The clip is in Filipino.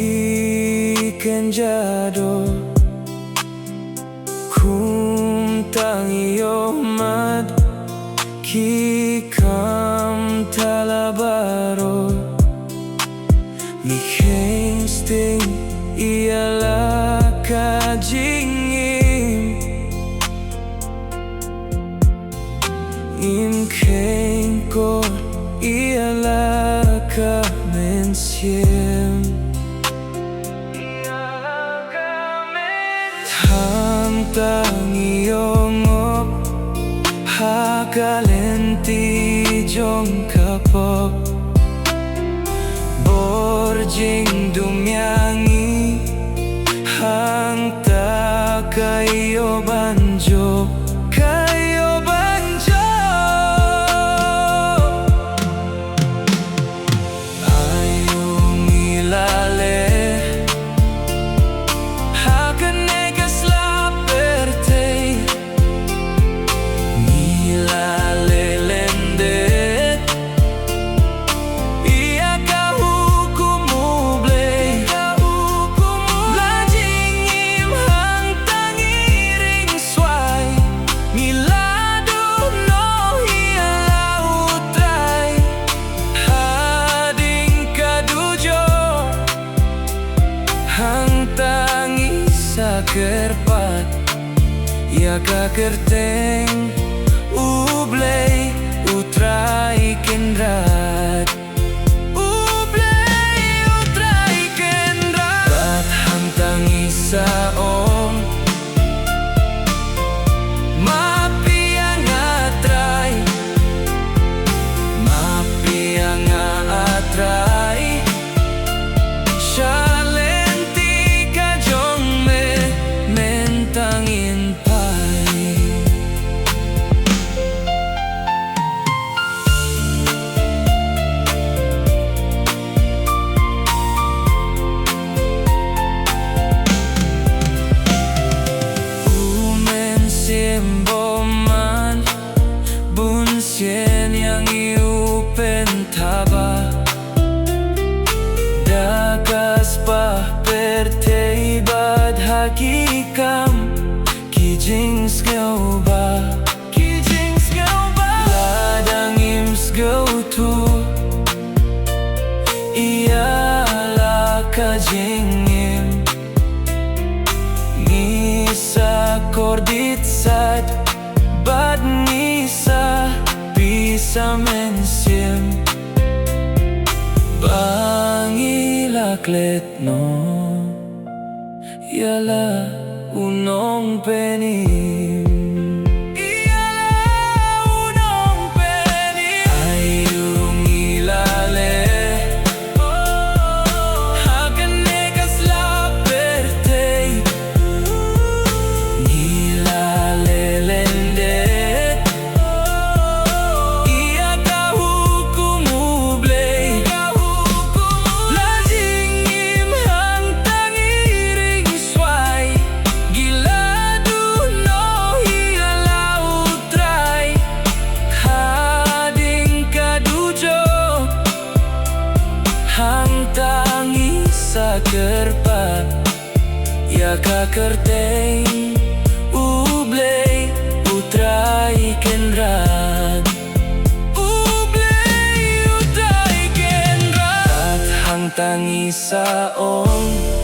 ikan jado kum tangiyo mad kikam talabaro Mikhail sting ialah kajingim Imkain ko ialah kamensiem Tang iyong op hakalenti jong kapop Borjing dumyangi hang ta kayo banjo kayo banjo ayong ilale hakanegas laperte nilale lendet iya kahukumuble lajing imhang tangiring sway milado no iya lautay hading kadujo hang tangi sa kerpat ya kakerteng ublay utray kenrat ublay utray kenrat bat hang tangi sa om mapi ang atray Shalenti ka jong me mentangin pai Umen simboman bunsien yang iupen taba Dakas pa pertei bad hakikam Kijing skauba Ladang ims go to Iyalah kajingim Ngisa kordit sad Bad ngisa bisa mensim Bangilaklet no Ialah unong penim Ialah unong penim Ayung ilale Hakanegas laperte Nilale lendet Iya kahukumuble lajing imhang tangiring sway gilado no iya lautray hading kadujo hang tangi sa kerpat ya kakerteng ublay utray kenrat ublay utray kenrat at hang tangi sa om